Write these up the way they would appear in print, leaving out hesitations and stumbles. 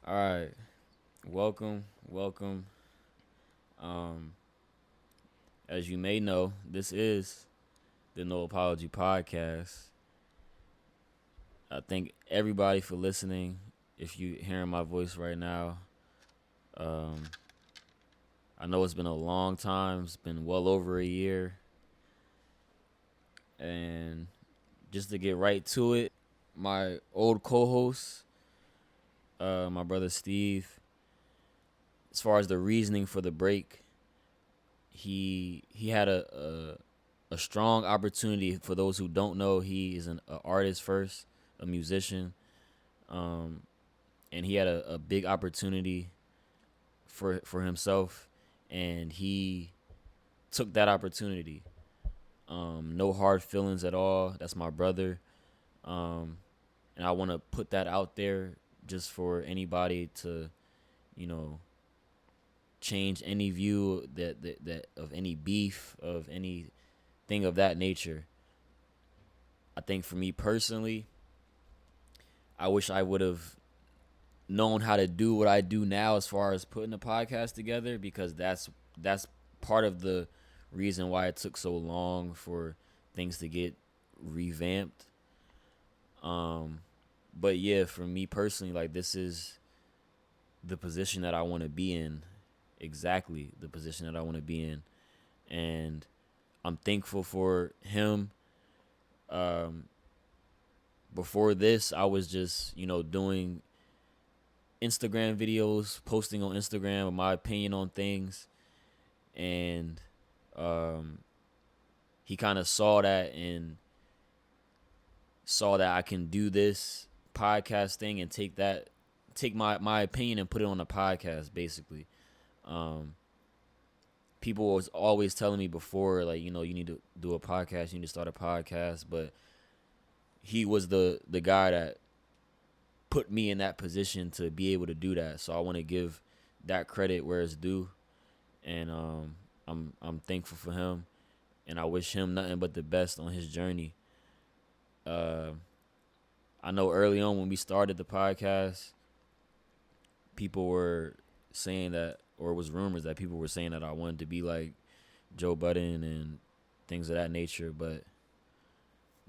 All right. Welcome. Um, as you may know, this is the No Apology Podcast. I thank everybody for listening. If you hearing my voice right now, um, I know it's been a long time. It's been well over a year, and just to get right to it, my old co-host, my brother Steve. As far as the reasoning for the break, he had a strong opportunity. For those who don't know, he is a artist first, a musician, um, and he had a big opportunity for himself, and he took that opportunity. No hard feelings at all. That's my brother, um, and I want to put that out there just for anybody to, you know, change any view that of any beef of anything of that nature. I think for me personally, I wish I would have known how to do what I do now as far as putting a podcast together, because that's part of the reason why it took so long for things to get revamped. Um but yeah, for me personally, like, this is the position that I want to be in. Exactly the position that I want to be in. And I'm thankful for him. Um Before this, I was just, doing Instagram videos, posting on Instagram my opinion on things, and um, he kind of saw that and saw that I can do this podcast thing and take my opinion and put it on a podcast, basically. Um, People was always telling me before, like, you need to do a podcast, you need to start a podcast, but he was the guy that put me in that position to be able to do that. So I want to give that credit where it's due, and I'm thankful for him, and I wish him nothing but the best on his journey. Uh, I know early on when we started the podcast, people were saying that, or it was rumors that people were saying that I wanted to be like Joe Budden and things of that nature, but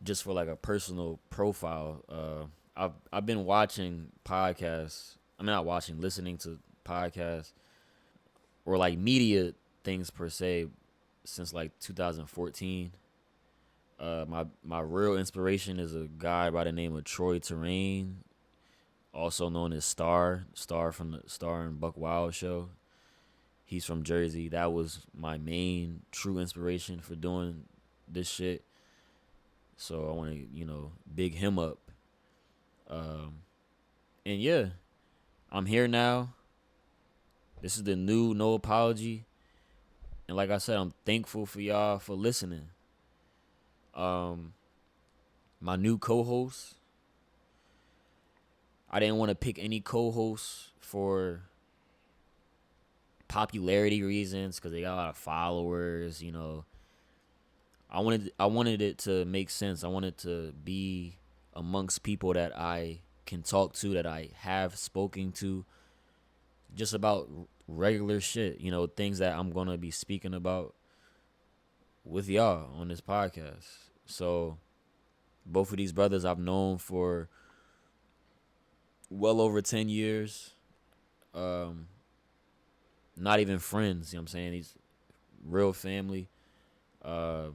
just for like a personal profile, I've been watching podcasts. I'm not watching, listening to podcasts or like media things per se since like 2014. My real inspiration is a guy by the name of Troy Terrain, also known as Star from the Star and Buck Wild show. He's from Jersey. That was my main true inspiration for doing this shit. So I want to, big him up. Um, and yeah, I'm here now. This is the new No Apology. And like I said, I'm thankful for y'all for listening. Um, my new co-host. I didn't want to pick any co-hosts for popularity reasons because they got a lot of followers. I wanted it to make sense. I wanted to be amongst people that I can talk to, that I have spoken to, just about regular shit. Things that I'm gonna be speaking about with y'all on this podcast. So both of these brothers I've known for well over 10 years. Um, Not even friends, you know what I'm saying? He's real family. Uh,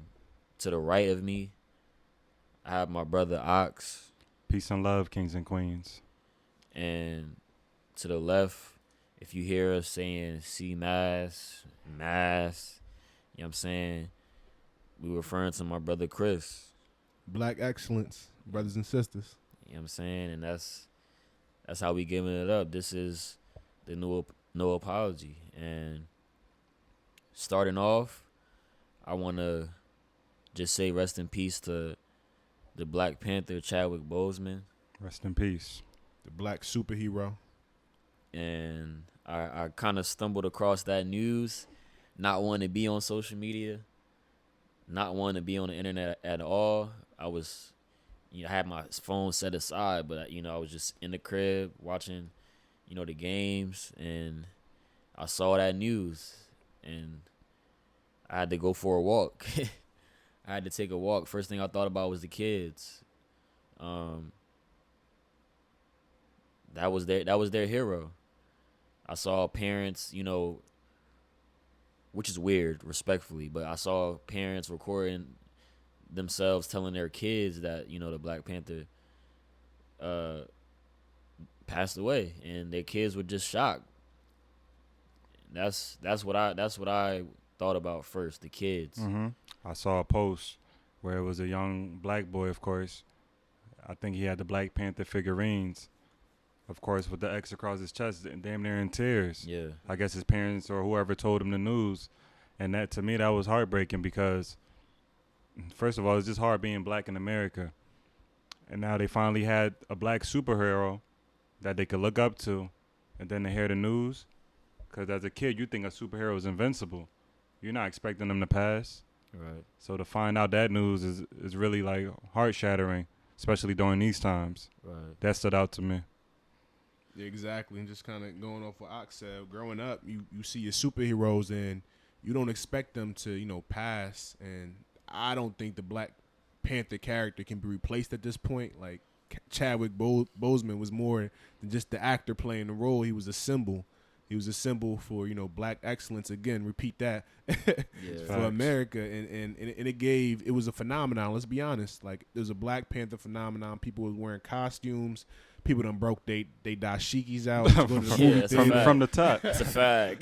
to the right of me, I have my brother Ox. Peace and love, kings and queens. And to the left, if you hear us saying C Mass, Mass, you know what I'm saying? We referring to my brother Chris. Black excellence, brothers and sisters. You know what I'm saying? And that's how we giving it up. This is the no apology. And starting off, I want to just say rest in peace to the Black Panther, Chadwick Boseman. Rest in peace. The black superhero. And I kind of stumbled across that news, not wanting to be on social media, not wanting to be on the internet at all. I had my phone set aside, but I was just in the crib watching the games, and I saw that news, and I had to go for a walk. I had to take a walk. First thing I thought about was the kids. That was their hero. I saw parents, which is weird, respectfully, but I saw parents recording themselves telling their kids that, the Black Panther passed away, and their kids were just shocked. That's what I thought about first, the kids. Mm-hmm. I saw a post where it was a young black boy, of course. I think he had the Black Panther figurines, of course, with the X across his chest, and damn near in tears. Yeah. I guess his parents or whoever told him the news. And that, to me, that was heartbreaking because, first of all, it's just hard being black in America. And now they finally had a black superhero that they could look up to, and then they hear the news. Because as a kid, you think a superhero is invincible. You're not expecting them to pass. Right. So to find out that news is really, like, heart-shattering, especially during these times. Right. That stood out to me. Yeah, exactly. And just kind of going off what Ox said, growing up, you see your superheroes and you don't expect them to, pass. And I don't think the Black Panther character can be replaced at this point. Like, Chadwick Boseman was more than just the actor playing the role. He was a symbol. He was a symbol for, black excellence. Again, repeat that for America. And it was a phenomenon. Let's be honest. Like, there was a Black Panther phenomenon. People were wearing costumes. People done broke they dashikis out. To go to the movie theater. From the top. That's a fact.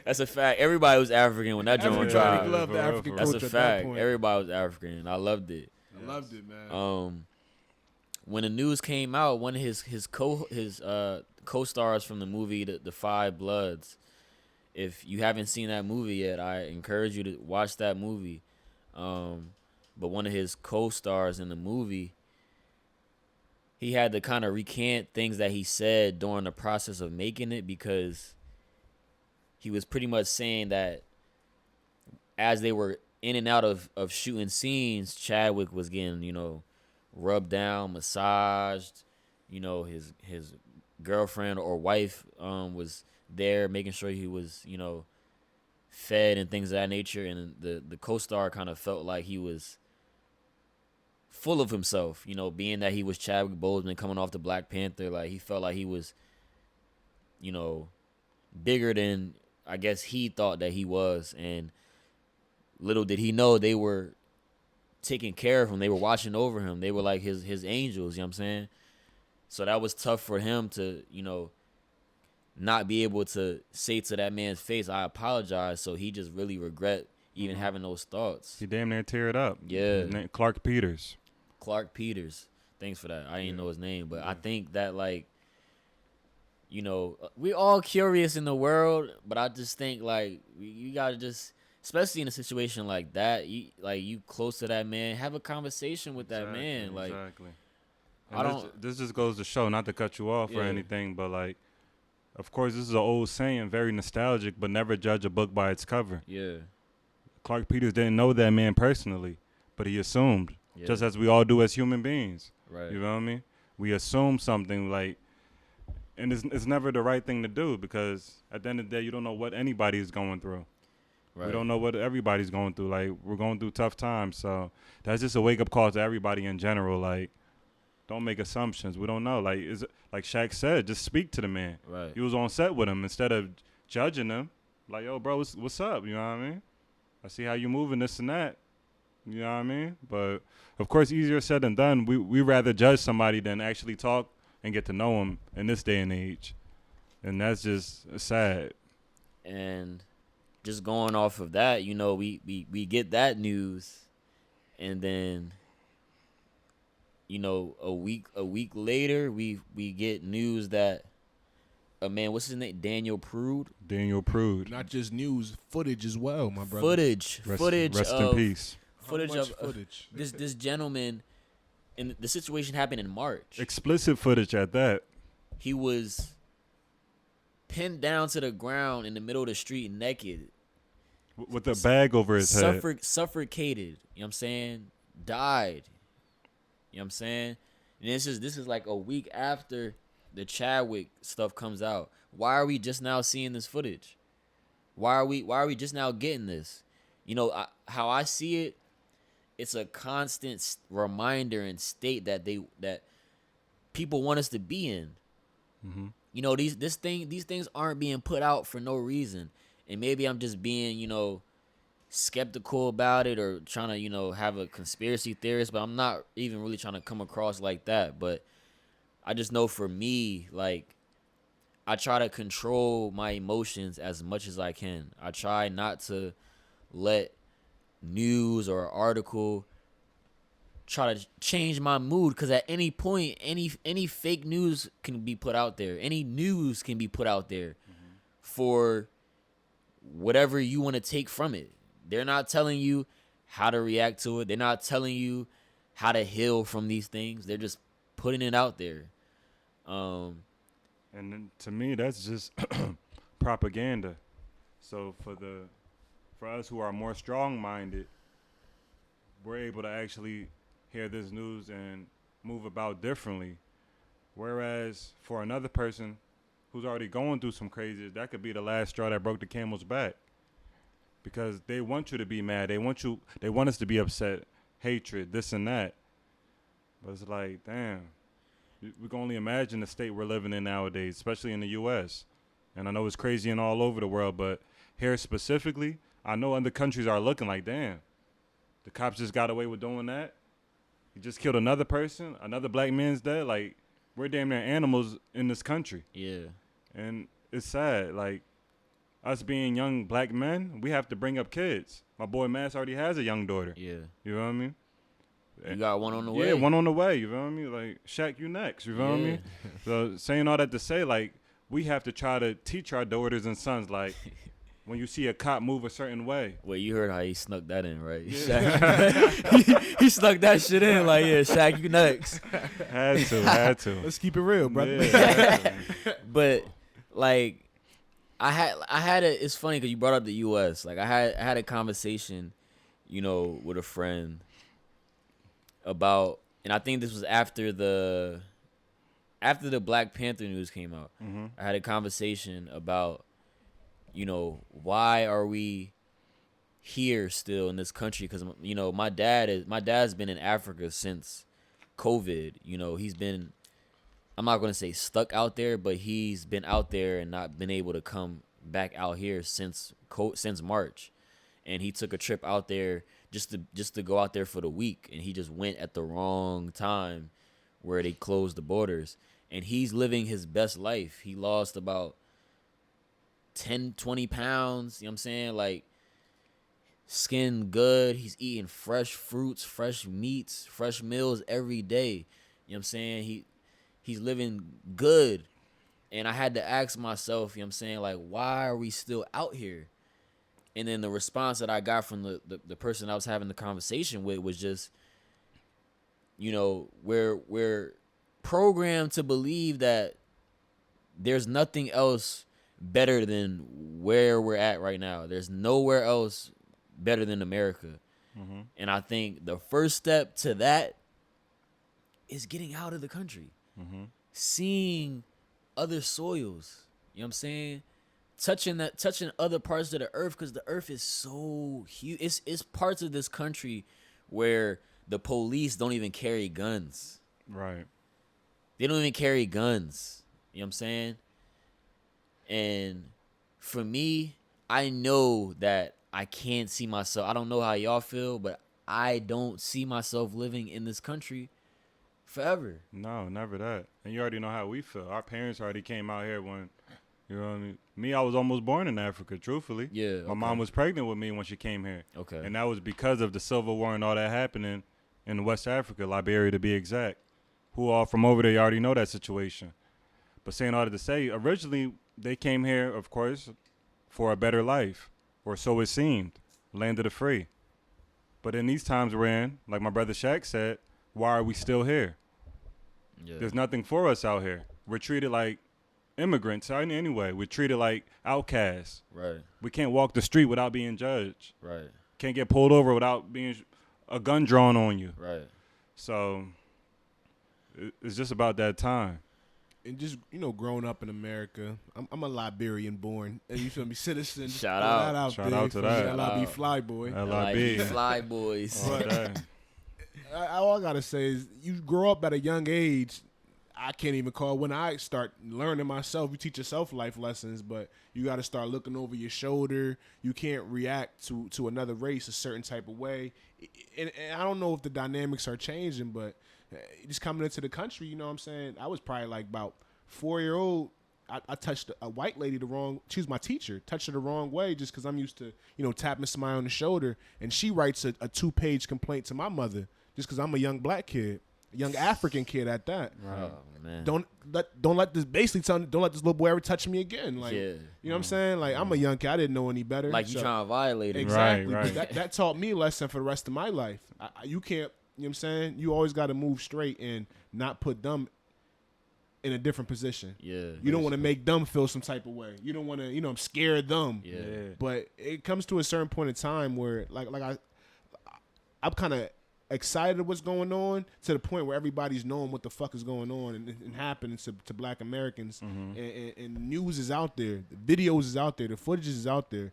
That's a fact. Everybody was African when that joint dropped. Everybody loved the African That's culture a at that fact. point. Everybody was African, and I loved it. I loved it, man. When the news came out, one of his co-stars from the movie The Five Bloods. If you haven't seen that movie yet, I encourage you to watch that movie. But one of his co-stars in the movie, he had to kind of recant things that he said during the process of making it, because he was pretty much saying that as they were in and out of shooting scenes, Chadwick was getting, rubbed down, massaged. His girlfriend or wife was there making sure he was, fed and things of that nature. And the co-star kind of felt like he was full of himself, being that he was Chadwick Boseman coming off the Black Panther. Like, he felt like he was, bigger than I guess he thought that he was. And little did he know they were taking care of him. They were watching over him. They were like his angels, you know what I'm saying? So that was tough for him to, not be able to say to that man's face, I apologize. So he just really regret even having those thoughts. He damn near teared up. Yeah. His name, Clark Peters. Thanks for that. I didn't know his name. But I think that, like, we all curious in the world, but I just think, like, you got to just, especially in a situation like that, you close to that man, have a conversation with that man. Like, exactly. This just goes to show, not to cut you off or anything, but, like, of course, this is an old saying, very nostalgic, but never judge a book by its cover. Yeah. Clark Peters didn't know that man personally, but he assumed, just as we all do as human beings. Right. You know what I mean? We assume something, like, and it's never the right thing to do, because at the end of the day, you don't know what anybody is going through. Right. We don't know what everybody's going through. Like, we're going through tough times, so that's just a wake-up call to everybody in general. Like, don't make assumptions. We don't know. Like, like Shaq said, just speak to the man. Right. He was on set with him instead of judging him. Like, yo, bro, what's up? You know what I mean? I see how you moving, this and that. You know what I mean? But, of course, easier said than done. We rather judge somebody than actually talk and get to know them in this day and age. And that's just sad. And just going off of that, we get that news, and then, a week later, we get news that a man, what's his name? Daniel Prude. Not just news, footage as well, my brother. Footage. Rest in peace. Footage of this gentleman, and the situation happened in March. Explicit footage at that. He was pinned down to the ground in the middle of the street naked. With a bag over his head. Suffocated. You know what I'm saying? Died. You know what I'm saying? And this is like a week after the Chadwick stuff comes out, why are we just now seeing this footage? Why are we just now getting this? You know, how I see it, it's a constant reminder and state that people want us to be in. Mm-hmm. You know, these things aren't being put out for no reason. And maybe I'm just being, skeptical about it or trying to, have a conspiracy theorist, but I'm not even really trying to come across like that. But I just know for me, like, I try to control my emotions as much as I can. I try not to let news or article try to change my mood, because at any point, any fake news can be put out there. Any news can be put out there for whatever you want to take from it. They're not telling you how to react to it. They're not telling you how to heal from these things. They're just putting it out there. And then, to me, that's just propaganda. So for us who are more strong-minded, we're able to actually hear this news and move about differently. Whereas for another person who's already going through some crazy, that could be the last straw that broke the camel's back. Because they want you to be mad. They want us to be upset, hatred, this and that. But it's like, damn, we can only imagine the state we're living in nowadays, especially in the U.S. And I know it's crazy and all over the world, but here specifically, I know other countries are looking like, damn, the cops just got away with doing that. He just killed another person. Another black man's dead. Like, we're damn near animals in this country. Yeah. And it's sad. Like, us being young black men, we have to bring up kids. My boy Mass already has a young daughter. Yeah. You know what I mean? You got one on the way. Yeah, one on the way. You know what I mean? Like, Shaq, you next. You know what I mean? So, saying all that to say, like, we have to try to teach our daughters and sons, like, when you see a cop move a certain way. Wait, you heard how he snuck that in, right? Yeah. Shaq, he snuck that shit in. Like, yeah, Shaq, you next. Had to. Let's keep it real, brother. Yeah, but like, I had a. It's funny because you brought up the U.S. Like, I had a conversation, with a friend about, and I think this was after the Black Panther news came out. Mm-hmm. I had a conversation about, why are we here still in this country? Because my dad's been in Africa since COVID. He's been, I'm not gonna say stuck out there, but he's been out there and not been able to come back out here since March. And he took a trip out there just to go out there for the week, and he just went at the wrong time where they closed the borders. And he's living his best life. He lost about 10, 20 pounds, you know what I'm saying? Like, skin good. He's eating fresh fruits, fresh meats, fresh meals every day. You know what I'm saying? He's living good. And I had to ask myself, you know what I'm saying, like, why are we still out here? And then the response that I got from the person I was having the conversation with was just, we're programmed to believe that there's nothing else better than where we're at right now. There's nowhere else better than America. Mm-hmm. And I think the first step to that is getting out of the country. Mm-hmm. Seeing other soils. You know what I'm saying? Touching other parts of the earth, because the earth is so huge. It's parts of this country where the police don't even carry guns. Right. They don't even carry guns. You know what I'm saying? And for me, I know that I can't see myself. I don't know how y'all feel, but I don't see myself living in this country forever. No, never that. And you already know how we feel. Our parents already came out here when, you know what I mean? Me, I was almost born in Africa, truthfully. Yeah. Okay. My mom was pregnant with me when she came here. Okay. And that was because of the Civil War and all that happening in West Africa, Liberia to be exact. Who all from over there, you already know that situation. But saying all that to say, originally they came here, of course, for a better life, or so it seemed, land of the free. But in these times we're in, like my brother Shaq said, why are we still here? Yeah. There's nothing for us out here. We're treated like immigrants anyway. We're treated like outcasts. Right. We can't walk the street without being judged. Right. Can't get pulled over without being a gun drawn on you. Right. So it's just about that time. And just growing up in America, I'm a Liberian born, and you feel me, citizen. Shout out. Shout out to that. LIB fly boy. LIB fly boys. All I gotta say is, you grow up at a young age. I can't even call when I start learning myself. You teach yourself life lessons, but you got to start looking over your shoulder. You can't react to another race a certain type of way. And I don't know if the dynamics are changing, but just coming into the country, you know what I'm saying? I was probably like about 4-year-old. I touched a white lady she was my teacher, touched her the wrong way just because I'm used to, tapping somebody on the shoulder. And she writes a 2-page complaint to my mother just because I'm a young black kid. Young African kid at that. Right. Oh, man. Don't let this little boy ever touch me again. Like, you know what I'm saying? Like, I'm a young kid. I didn't know any better. Like, you trying to violate it. Exactly. Right. That taught me a lesson for the rest of my life. You can't, you know what I'm saying? You always got to move straight and not put them in a different position. Yeah. You don't want to make them feel some type of way. You don't want to, scare them. Yeah. But it comes to a certain point in time where, I'm kind of excited of what's going on to the point where everybody's knowing what the fuck is going on and happening to black Americans. And news is out there, the videos is out there, the footage is out there.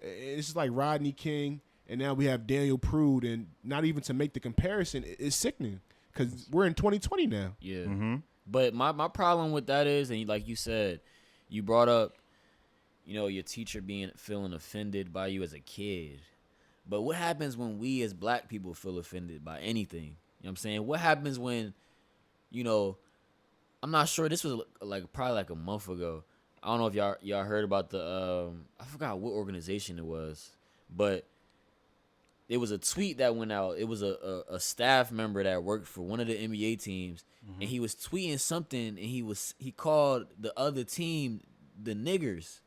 It's just like Rodney King, and now we have Daniel Prude, and not even to make the comparison, it's sickening because we're in 2020 now. Yeah. But my problem with that is, and like you said, you brought up, your teacher feeling offended by you as a kid. But what happens when we as black people feel offended by anything? You know what I'm saying? What happens when, I'm not sure, this was probably like a month ago. I don't know if y'all heard about the, I forgot what organization it was, but it was a tweet that went out. It was a staff member that worked for one of the NBA teams, and he was tweeting something, and he called the other team the niggers.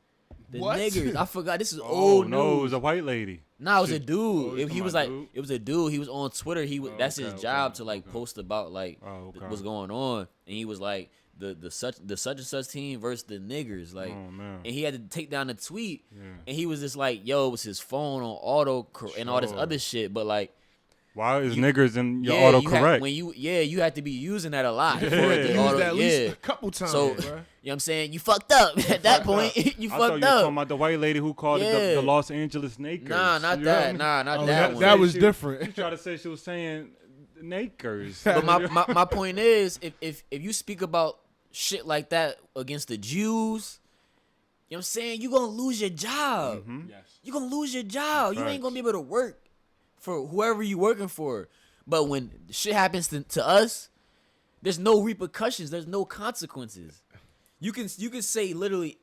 The niggers. I forgot. This is old news. No, it was a white lady. Nah, it was a dude. Oh, He was like, it was a dude. He was on Twitter. That's his job to post about what's going on. And he was like the such and such team versus the niggers. Like, and he had to take down the tweet. Yeah. And he was just like, yo, it was his phone on auto and all this other shit. But like, why is niggers in your autocorrect? You have to be using that a lot. Yeah, at least a couple times. So, you know what I'm saying? You fucked up at that point. You fucked up. I thought you were talking about the white lady who called it the Los Angeles Nakers. Nah, not that. Nah, not that one. That was different. You tried to say she was saying Nakers. But my point is, if you speak about shit like that against the Jews, you know what I'm saying? You're going to lose your job. Yes. You're going to lose your job. That's you ain't going to be able to work for whoever you working for. But when shit happens to us, there's no repercussions. There's no consequences. You can say literally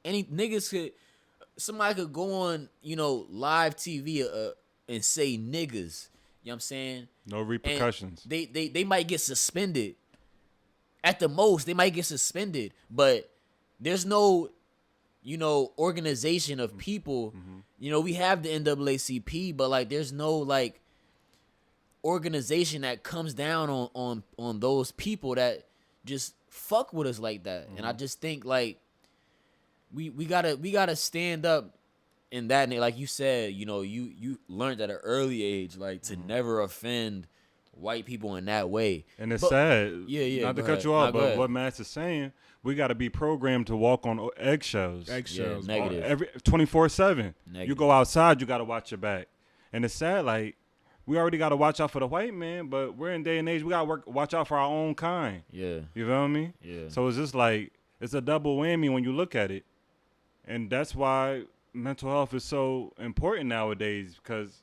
somebody could go on, live TV and say niggas. You know what I'm saying? No repercussions. And they might get suspended. At the most, they might get suspended. But there's no, organization of people. We have the NAACP, but there's no organization that comes down on those people that just fuck with us like that. And I just think we gotta stand up in that. Like you said, you learned at an early age to never offend white people in that way. And it's sad. Yeah. Not to cut you off, but what Matt's is saying, we got to be programmed to walk on eggshells. Yeah, negative. 24/7. You go outside, you got to watch your back. And it's sad, we already got to watch out for the white man, but we're in day and age, we got to watch out for our own kind. Yeah. You feel me? Yeah. So it's just it's a double whammy when you look at it. And that's why mental health is so important nowadays, because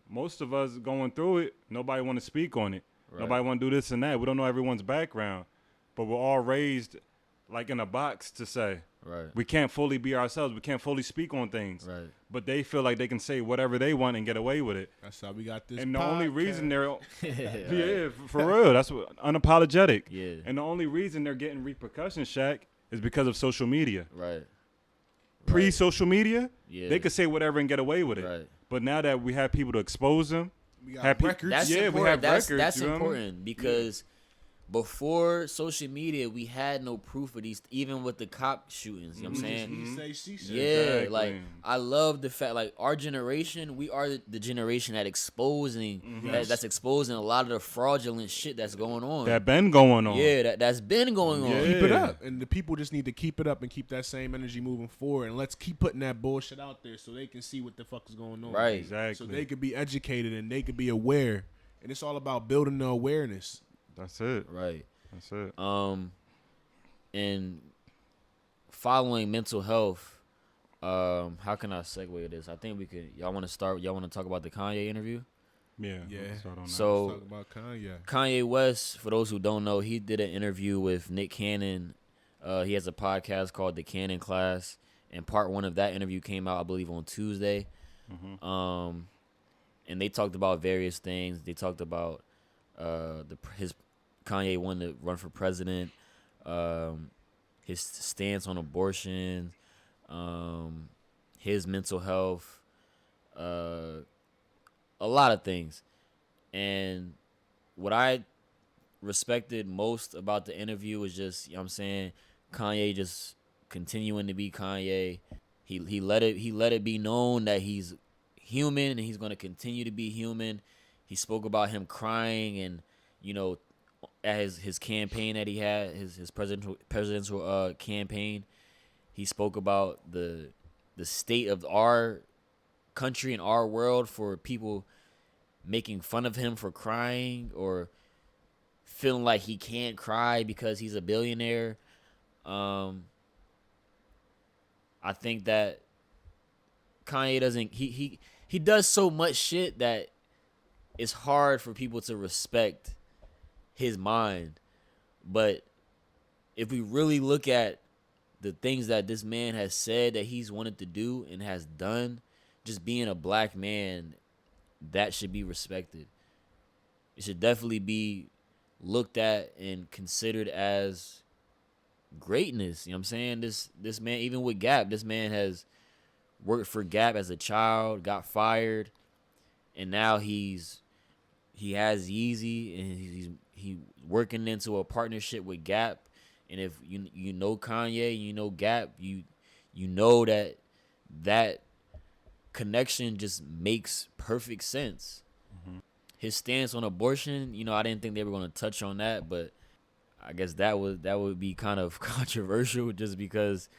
most of us going through it, nobody want to speak on it. Right. Nobody want to do this and that. We don't know everyone's background. But we're all raised in a box to say. Right. We can't fully be ourselves. We can't fully speak on things. Right. But they feel like they can say whatever they want and get away with it. That's how we got this. And the podcast. only reason they're for real, that's unapologetic. Yeah. And the only reason they're getting repercussions, Shaq, is because of social media. Right. Pre-social media, they could say whatever and get away with it. Right. But now that we have people to expose them, we got records. That's we important. have records. That's you know important because before social media, we had no proof of these, even with the cop shootings. You know what I'm saying? He say, she said. Yeah, Exactly. like I love the fact, like our generation, we are the generation that exposing that's exposing a lot of the fraudulent shit that's going on. That been going on. Yeah, that's been going on. Yeah. Keep it up, and the people just need to keep it up and keep that same energy moving forward. And let's keep putting that bullshit out there so they can see what the fuck is going on. Right. Exactly. So they could be educated and they could be aware. And it's all about building the awareness. That's it. Right. That's it. And following mental health, how can I segue this? I think we could. Y'all want to talk about the Kanye interview? Yeah. Yeah. Let's start on that. So Let's talk about Kanye. Kanye West, for those who don't know, he did an interview with Nick Cannon. He has a podcast called The Cannon Class, and part 1 of that interview came out, I believe, on Tuesday. And they talked about various things. They talked about his Kanye wanting to run for president, his stance on abortion, his mental health, a lot of things. And what I respected most about the interview was just, you know what I'm saying, Kanye just continuing to be Kanye. He let it be known that he's human and he's going to continue to be human. He spoke about him crying and, you know, at his campaign that he had, his presidential campaign. He spoke about the state of our country and our world for people making fun of him for crying or feeling like he can't cry because he's a billionaire. I think that Kanye doesn't he does so much shit that it's hard for people to respect his mind. But if we really look at the things that this man has said that he's wanted to do and has done, just being a black man, that should be respected. It should definitely be looked at and considered as greatness. You know what I'm saying? This man, even with Gap, this man has worked for Gap as a child, got fired, and now he has Yeezy, and he's working into a partnership with Gap. And if you know Kanye, you know Gap, you know that connection just makes perfect sense. His stance on abortion, you know, I didn't think they were going to touch on that, but I guess that would be kind of controversial just because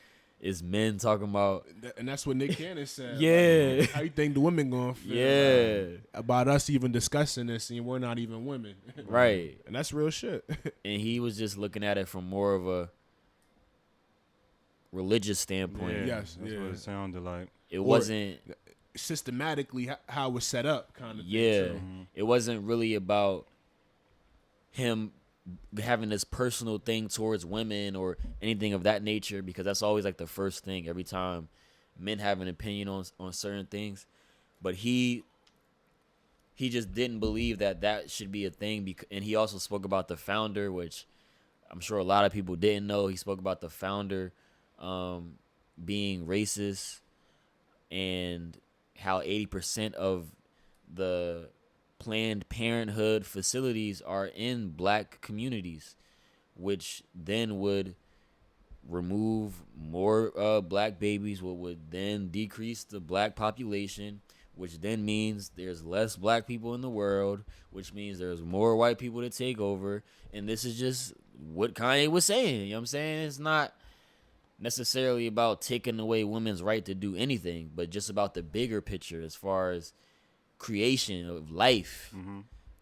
it's men talking about. And that's what Nick Cannon said. Yeah. Like, how you think the women going to feel? Yeah. About us even discussing this and we're not even women. Right. And that's real shit. And he was just looking at it from more of a religious standpoint. Yeah, Yes, that's yeah. what it sounded like. It wasn't. Systematically how it was set up kind of Yeah. thing. So. It wasn't really about him having this personal thing towards women or anything of that nature, because that's always like the first thing every time men have an opinion on certain things. But he just didn't believe that should be a thing. And he also spoke about the founder, which I'm sure a lot of people didn't know. He spoke about the founder being racist and how 80% of the Planned Parenthood facilities are in black communities, which then would remove more black babies, what would then decrease the black population, which then means there's less black people in the world, which means there's more white people to take over. And this is just what Kanye was saying. You know what I'm saying? It's not necessarily about taking away women's right to do anything, but just about the bigger picture as far as creation of life,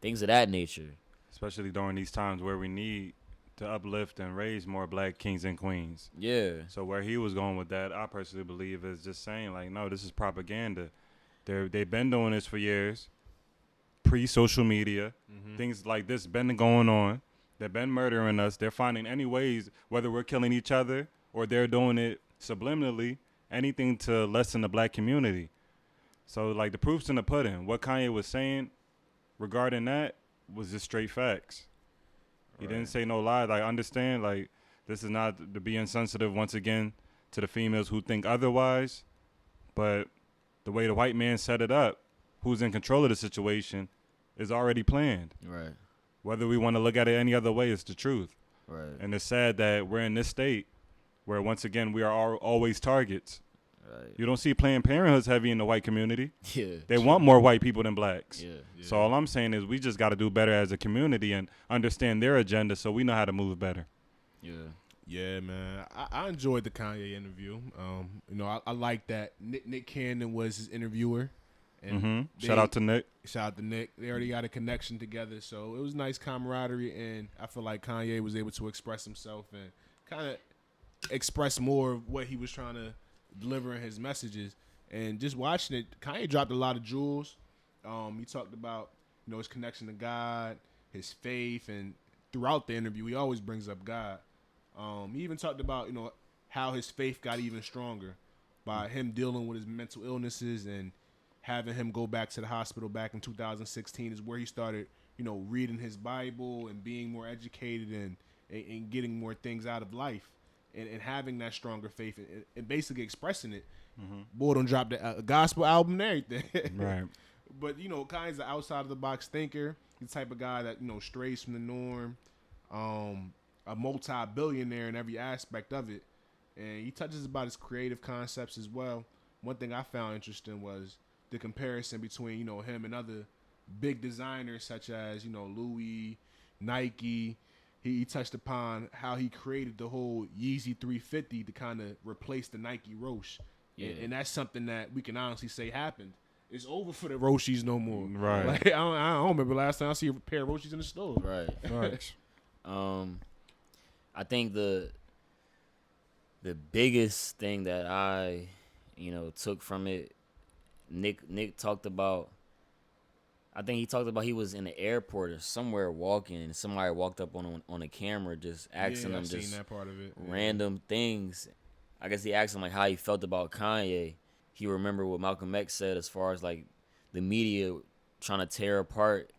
things of that nature. Especially during these times where we need to uplift and raise more black kings and queens. Yeah. So where he was going with that, I personally believe, is just saying, like, no, this is propaganda. They've been doing this for years, pre-social media. Things like this been going on. They've been murdering us. They're finding any ways, whether we're killing each other or they're doing it subliminally, anything to lessen the black community. So, like, the proof's in the pudding. What Kanye was saying regarding that was just straight facts. He didn't say no lie. Like, understand, like, this is not to be insensitive, once again, to the females who think otherwise. But the way the white man set it up, who's in control of the situation, is already planned. Right. Whether we want to look at it any other way, it's the truth. Right. And it's sad that we're in this state where, once again, we are always targets. Right. You don't see Planned Parenthood's heavy in the white community. Yeah. They want more white people than blacks. Yeah. So all I'm saying is we just got to do better as a community and understand their agenda so we know how to move better. Yeah. Yeah, man. I enjoyed the Kanye interview. I like that Nick Cannon was his interviewer. And Shout out to Nick. Shout out to Nick. They already got a connection together, so it was nice camaraderie, and I feel like Kanye was able to express himself and kind of express more of what he was trying to deliver in his messages. And just watching it, Kanye dropped a lot of jewels. He talked about his connection to God, his faith, and throughout the interview, he always brings up God. He even talked about how his faith got even stronger by him dealing with his mental illnesses and having him go back to the hospital back in 2016 is where he started, reading his Bible and being more educated and getting more things out of life and having that stronger faith and basically expressing it. Boy, don't drop a gospel album and everything. Right. But, Kanye's an outside-of-the-box thinker. He's the type of guy that, strays from the norm, a multi-billionaire in every aspect of it. And he touches about his creative concepts as well. One thing I found interesting was the comparison between, him and other big designers such as, Louis, Nike. He touched upon how he created the whole Yeezy 350 to kind of replace the Nike Roche. Yeah. And that's something that we can honestly say happened. It's over for the Roshis no more. Right. Like, I don't remember last time I see a pair of Roshis in the store. Right. Right. I think the biggest thing that I, took from it, Nick talked about. I think he talked about he was in the airport or somewhere walking, and somebody walked up on a camera just asking him just that part of it. random things. I guess he asked him like how he felt about Kanye. He remembered what Malcolm X said as far as like the media trying to tear apart,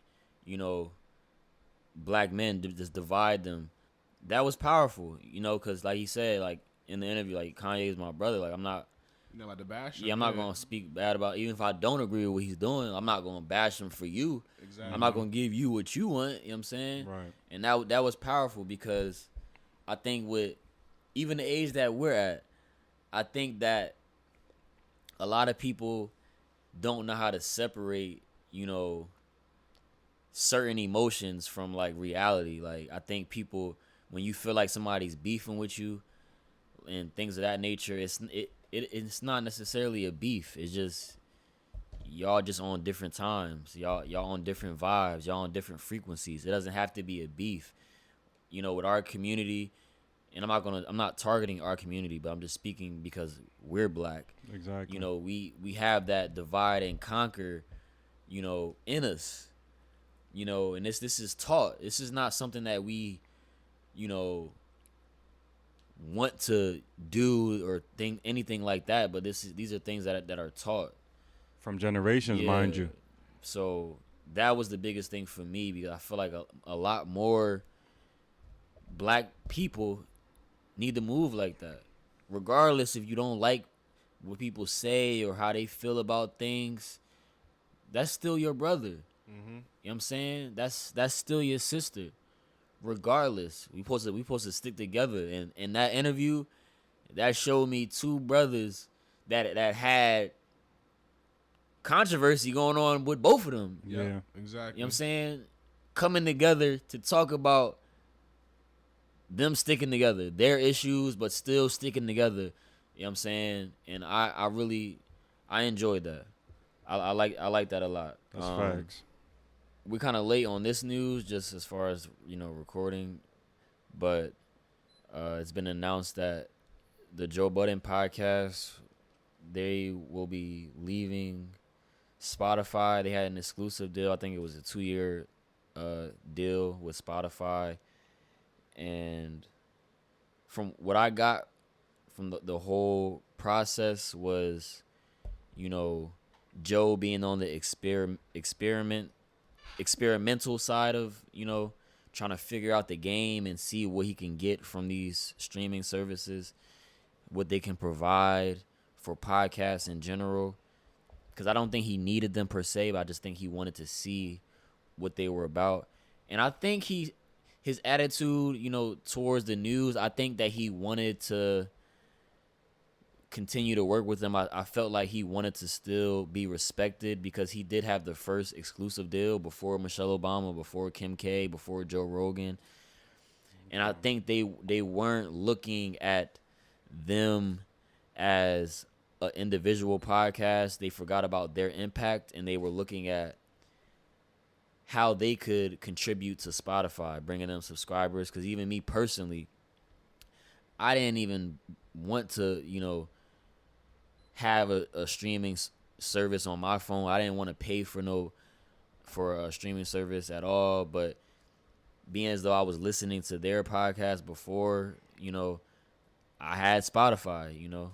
black men, to just divide them. That was powerful, because like he said, like in the interview, like Kanye is my brother. Like I'm not. About the bash him? Yeah, I'm not gonna speak bad about. Even if I don't agree with what he's doing, I'm not gonna bash him for you. Exactly. I'm not gonna give you what you want. You know what I'm saying? Right. And that was powerful because I think with even the age that we're at, I think that a lot of people don't know how to separate, certain emotions from like reality. Like I think people, when you feel like somebody's beefing with you and things of that nature, it's not necessarily a beef. It's just y'all just on different times. Y'all on different vibes. Y'all on different frequencies. It doesn't have to be a beef. With our community, and I'm not targeting our community, but I'm just speaking because we're black. Exactly. We have that divide and conquer, in us. And this is taught. This is not something that we, want to do or think anything like that, but these are things that are taught from generations, mind you. So that was the biggest thing for me, because I feel like a lot more black people need to move like that, regardless if you don't like what people say or how they feel about things. That's still your brother. You know what I'm saying? That's still your sister. Regardless, we supposed to stick together. And in that interview, that showed me two brothers that had controversy going on with both of them. Yeah, exactly. You know what I'm saying? Coming together to talk about them sticking together, their issues, but still sticking together. You know what I'm saying? And I enjoyed that. I like that a lot. That's facts. We're kind of late on this news, just as far as recording, but it's been announced that the Joe Budden Podcast, they will be leaving Spotify. They had an exclusive deal. I think it was a 2-year deal with Spotify, and from what I got from the whole process was, Joe being on the experimental side of, trying to figure out the game and see what he can get from these streaming services, what they can provide for podcasts in general. Because I don't think he needed them per se, but I just think he wanted to see what they were about. And I think his attitude, towards the news, I think that he wanted to continue to work with them. I felt like he wanted to still be respected because he did have the first exclusive deal before Michelle Obama, before Kim K, before Joe Rogan. And I think they weren't looking at them as an individual podcast. They forgot about their impact, and they were looking at how they could contribute to Spotify, bringing them subscribers. Because even me personally, I didn't even want to, have a streaming service on my phone. I didn't want to pay for a streaming service at all. But being as though I was listening to their podcast before, I had Spotify.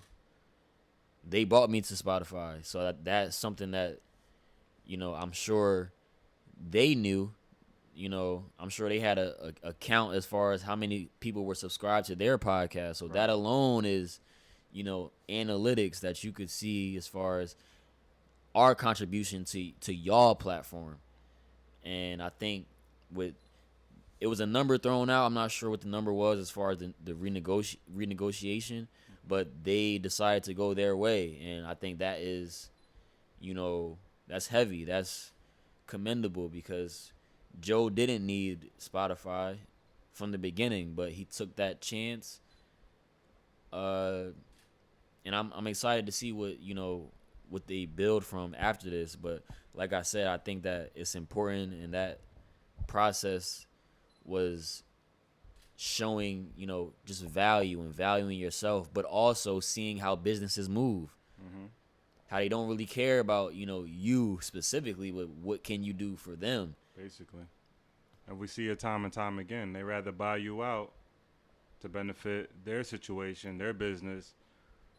They bought me to Spotify, so that's something that, I'm sure they knew. I'm sure they had a count as far as how many people were subscribed to their podcast. So that alone is, analytics that you could see as far as our contribution to y'all platform. And I think it was a number thrown out. I'm not sure what the number was as far as the renegotiation, but they decided to go their way. And I think that is, that's heavy. That's commendable because Joe didn't need Spotify from the beginning, but he took that chance. And I'm excited to see what they build from after this. But like I said, I think that it's important, and that process was showing, just value and valuing yourself, but also seeing how businesses move. Mm-hmm. How they don't really care about, you specifically, but what can you do for them? Basically. And we see it time and time again. They rather buy you out to benefit their situation, their business,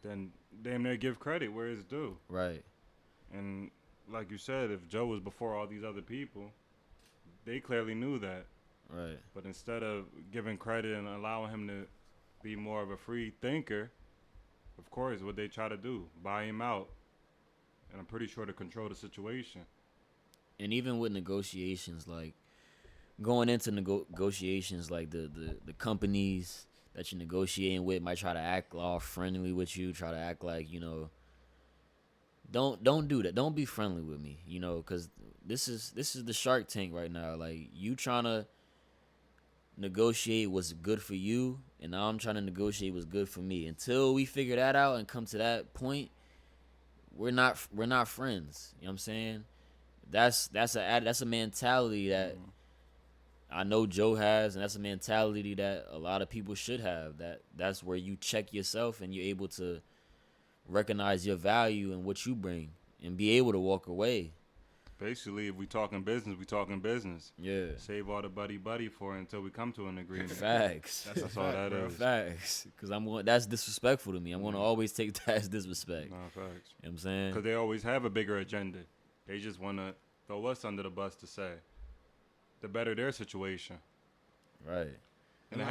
than damn near give credit where it's due. Right. And like you said, if Joe was before all these other people, they clearly knew that. Right. But instead of giving credit and allowing him to be more of a free thinker, of course, what they try to do, buy him out. And I'm pretty sure to control the situation. And even with negotiations, like going into negotiations, like the companies that you're negotiating with might try to act all friendly with you, try to act like, don't do that. Don't be friendly with me, because this is the Shark Tank right now. Like, you trying to negotiate what's good for you, and now I'm trying to negotiate what's good for me. Until we figure that out and come to that point, we're not friends. You know what I'm saying? That's a mentality that I know Joe has, and that's a mentality that a lot of people should have. That's where you check yourself and you're able to recognize your value and what you bring and be able to walk away. Basically, if we talking business, we talking business. Yeah. Save all the buddy for it until we come to an agreement. Facts. That's all that is. Facts. Because that's disrespectful to me. I'm going to always take that as disrespect. No, facts. You know what I'm saying? Because they always have a bigger agenda. They just want to throw us under the bus to say, the better their situation. Right. And it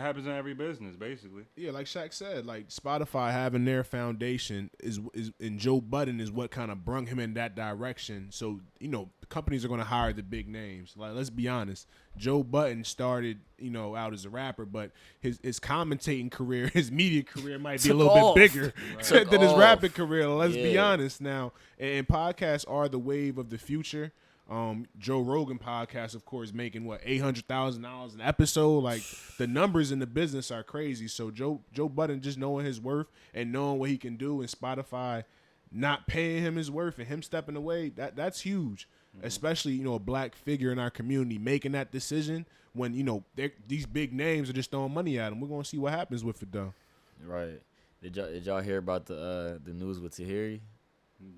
happens in every business, basically. Yeah, like Shaq said, like Spotify having their foundation is and Joe Budden is what kind of brung him in that direction. So, companies are going to hire the big names. Like, let's be honest. Joe Budden started, out as a rapper, but his commentating career, his media career might be a little bit bigger than his rapping career. Let's be honest now. And podcasts are the wave of the future. Joe Rogan podcast, of course, making $800,000 an episode. Like, the numbers in the business are crazy. So Joe Budden just knowing his worth and knowing what he can do, and Spotify not paying him his worth and him stepping away, that's huge. Mm-hmm. Especially, a black figure in our community making that decision when, these big names are just throwing money at him. We're gonna see what happens with it though. Right. Did y'all hear about the news with Tahiri?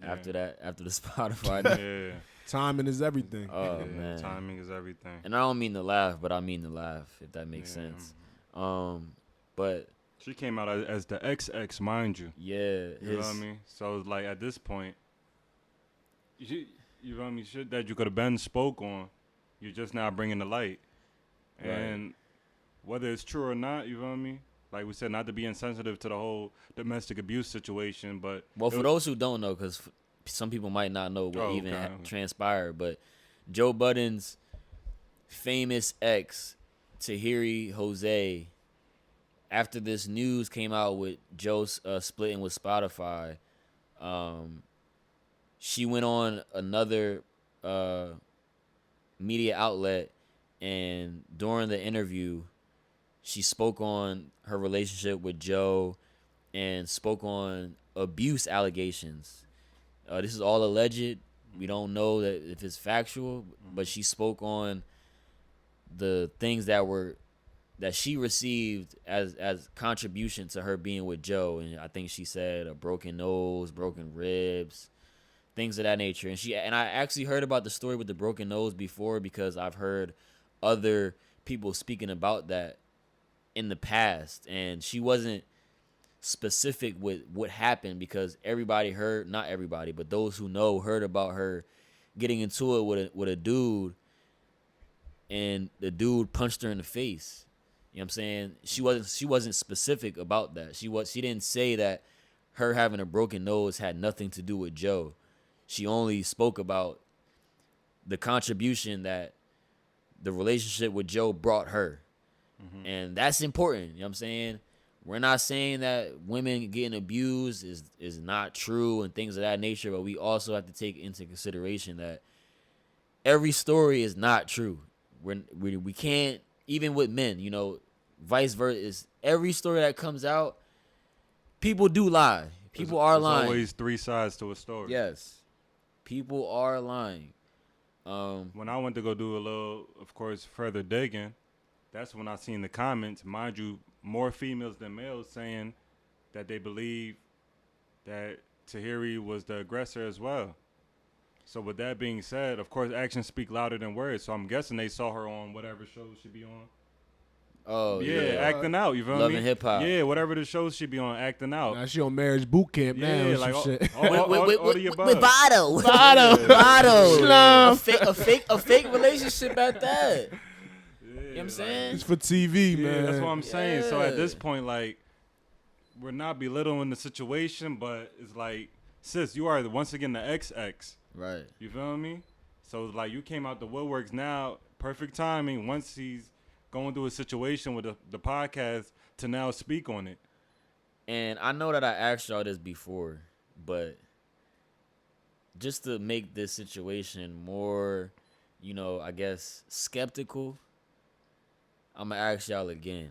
Yeah. After the Spotify. Yeah. Timing is everything. Oh, yeah, man. Timing is everything. And I don't mean to laugh, but I mean to laugh, if that makes sense. But she came out as the XX, mind you. Yeah. You know what I mean? So it's like, at this point, you know what I mean? Shit that you could have been spoke on, you're just now bringing the light. Right. And whether it's true or not, you know what I mean? Like we said, not to be insensitive to the whole domestic abuse situation, but... Well, for those who don't know, because some people might not know what transpired, but Joe Budden's famous ex, Tahiri Jose, after this news came out with Joe splitting with Spotify, she went on another media outlet, and during the interview, she spoke on her relationship with Joe and spoke on abuse allegations. This is all alleged. We don't know that if it's factual, but she spoke on the things that she received as contribution to her being with Joe, and I think she said a broken nose, broken ribs, things of that nature. And I actually heard about the story with the broken nose before because I've heard other people speaking about that in the past, and she wasn't specific with what happened because everybody heard, not everybody, but those who know heard about her getting into it with a dude, and the dude punched her in the face. You know what I'm saying? She wasn't specific about that. She didn't say that her having a broken nose had nothing to do with Joe. She only spoke about the contribution that the relationship with Joe brought her. Mm-hmm. And that's important. You know what I'm saying? We're not saying that women getting abused is not true and things of that nature, but we also have to take into consideration that every story is not true. We can't, even with men, you know, vice versa. Is every story that comes out, people do lie. People are lying. There's always three sides to a story. Yes. People are lying. When I went to go do a little, of course, further digging, that's when I seen the comments. Mind you, more females than males saying that they believe that Tahiri was the aggressor as well. So with that being said, of course, actions speak louder than words. So I'm guessing they saw her on whatever show she be on. Oh, yeah, acting out. You feel me? Loving Hip Hop. Yeah, whatever the shows she be on, acting out. Now she on Marriage Boot Camp now. Yeah, like all with Votto. A fake relationship at that. You know what I'm saying? It's for TV, man. Yeah, that's what I'm saying. So at this point, like, we're not belittling the situation, but it's like, sis, you are once again the XX. Right. You feel me? So like, you came out the woodworks now, perfect timing. Once he's going through a situation with the podcast to now speak on it. And I know that I asked y'all this before, but just to make this situation more, you know, I guess skeptical, I'm going to ask y'all again.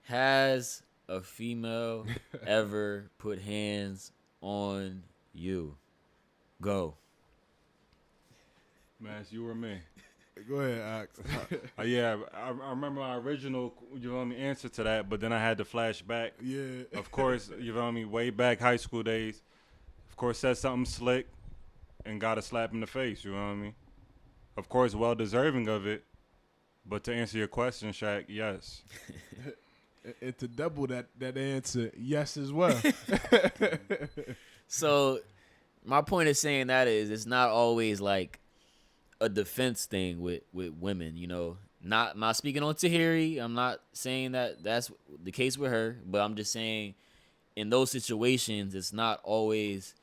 Has a female ever put hands on you? Go. Man, it's you or me. Go ahead, Ox. Yeah, I remember my original, you know what I mean, answer to that, but then I had to flash back. Yeah. Of course, you know what I mean, way back high school days. Of course, said something slick and got a slap in the face, you know what I mean? Of course, well deserving of it. But to answer your question, Shaq, yes. And to double that answer, yes as well. So my point of saying that is it's not always like a defense thing with women, you know. Not speaking on Tahiri. I'm not saying that that's the case with her, but I'm just saying in those situations it's not always,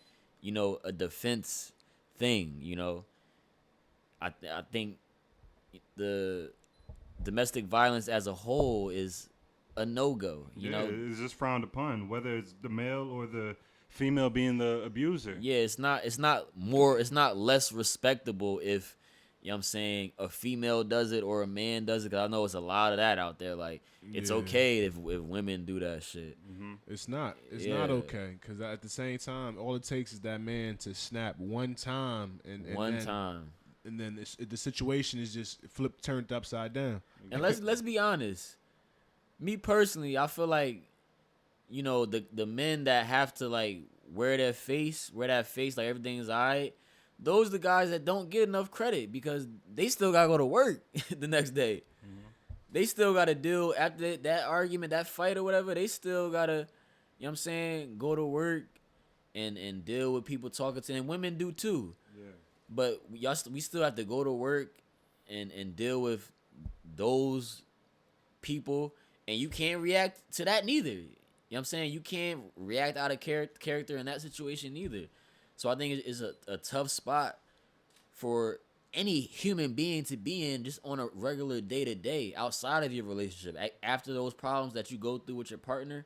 you know, a defense thing, you know. I think the domestic violence as a whole is a no-go, you know. It's just frowned upon, whether it's the male or the female being the abuser. Yeah, it's not less respectable if, you know what I'm saying, a female does it or a man does it, because I know it's a lot of that out there. Like, it's okay if women do that shit. Mm-hmm. It's not not okay, because at the same time, all it takes is that man to snap one time. And then the situation is just turned upside down. And let's be honest. Me personally, I feel like, you know, the men that have to like wear that face like everything's alright, those are the guys that don't get enough credit because they still gotta go to work the next day. Mm-hmm. They still gotta deal after that argument, that fight or whatever. They still gotta, you know what I'm saying, go to work and deal with people talking to them. Women do too. Yeah. But we still have to go to work and deal with those people, and you can't react to that neither. You know what I'm saying? You can't react out of character in that situation neither. So I think it's a tough spot for any human being to be in just on a regular day to day outside of your relationship. After those problems that you go through with your partner,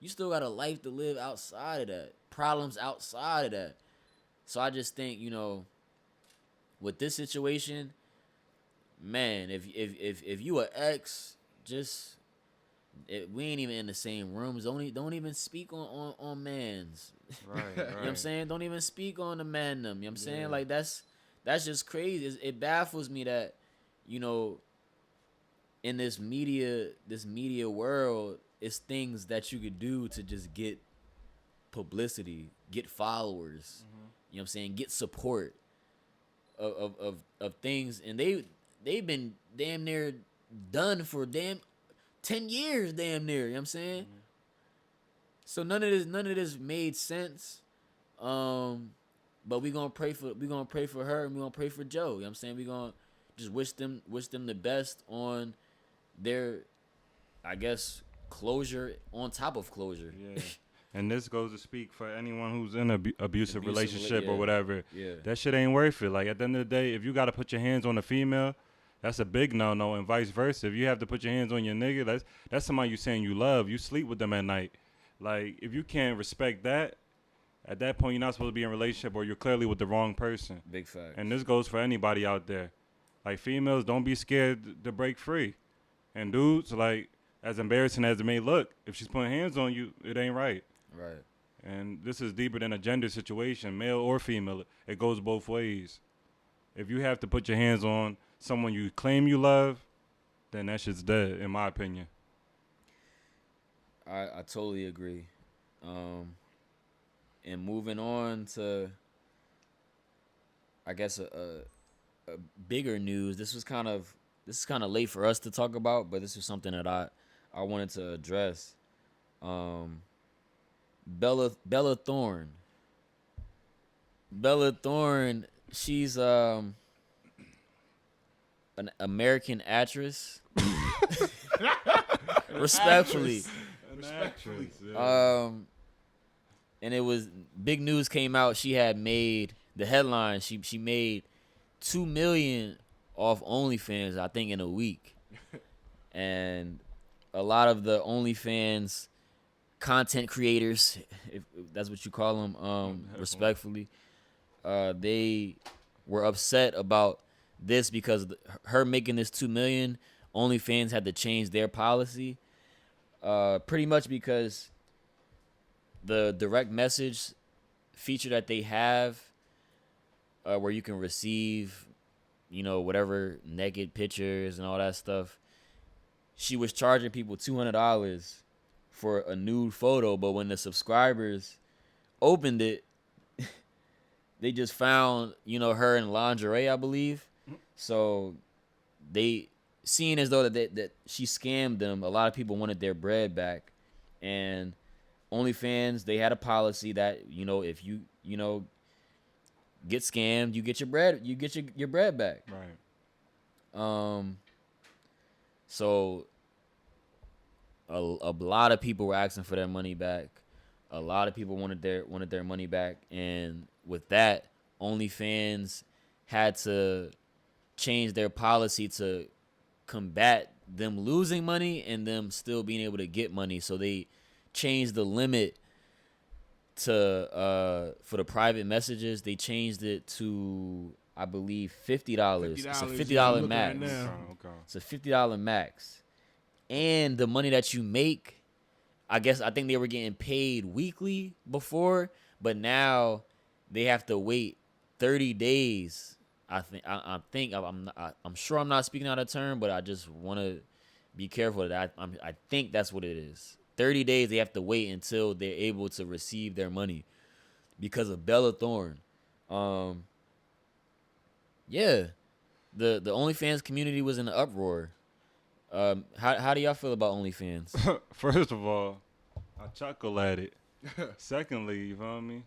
you still got a life to live outside of that. Problems outside of that. So I just think, you know, with this situation, man, if you a ex, just we ain't even in the same rooms. Don't even speak on mans. Right. You know what I'm saying? Don't even speak on the man them. You know what I'm saying? Like that's just crazy. It baffles me that, you know, in this media world, it's things that you could do to just get publicity, get followers. Mm-hmm. You know what I'm saying? Get support of things, and they've been damn near done for 10 years, damn near. You know what I'm saying? Mm-hmm. So none of this made sense. But we gonna pray for her, and we gonna pray for Joe. You know what I'm saying? We gonna just wish them the best on their, I guess, closure on top of closure. Yeah. And this goes to speak for anyone who's in an abusive relationship or whatever. Yeah. That shit ain't worth it. Like, at the end of the day, if you got to put your hands on a female, that's a big no-no, and vice versa. If you have to put your hands on your nigga, that's somebody you saying you love. You sleep with them at night. Like, if you can't respect that, at that point, you're not supposed to be in a relationship, or you're clearly with the wrong person. Big fact. And this goes for anybody out there. Like, females, don't be scared to break free. And dudes, like, as embarrassing as it may look, if she's putting hands on you, it ain't right. Right. And this is deeper than a gender situation, male or female. It goes both ways. If you have to put your hands on someone you claim you love, then that shit's dead, in my opinion. I totally agree. And moving on to, I guess, a bigger news. This is kind of late for us to talk about, but this is something that I wanted to address. Bella Thorne. Bella Thorne, she's an American actress. Respectfully. An actress. Yeah. And it was big news came out. She had made the headline. She made $2 million off OnlyFans, I think, in a week. And a lot of the OnlyFans content creators, if that's what you call them, respectfully, they were upset about this because her making this $2 million, OnlyFans had to change their policy, pretty much because the direct message feature that they have, where you can receive, you know, whatever naked pictures and all that stuff, she was charging people $200 for a nude photo, but when the subscribers opened it, they just found, you know, her in lingerie, I believe. So they, seeing as though that she scammed them, a lot of people wanted their bread back. And OnlyFans, they had a policy that, you know, if you know, get scammed, you get your bread back. Right. So a lot of people were asking for their money back. A lot of people wanted their money back, and with that, OnlyFans had to change their policy to combat them losing money and them still being able to get money. So they changed the limit to for the private messages. They changed it to, I believe, $50. It's a $50 max. Okay. It's a $50 max. And the money that you make, I think they were getting paid weekly before, but now they have to wait 30 days. I'm sure I'm not speaking out of turn, but I just want to be careful of that. I think that's what it is. 30 days they have to wait until they're able to receive their money because of Bella Thorne. Yeah, the OnlyFans community was in an uproar. How do y'all feel about OnlyFans? First of all, I chuckle at it. Secondly, you feel me?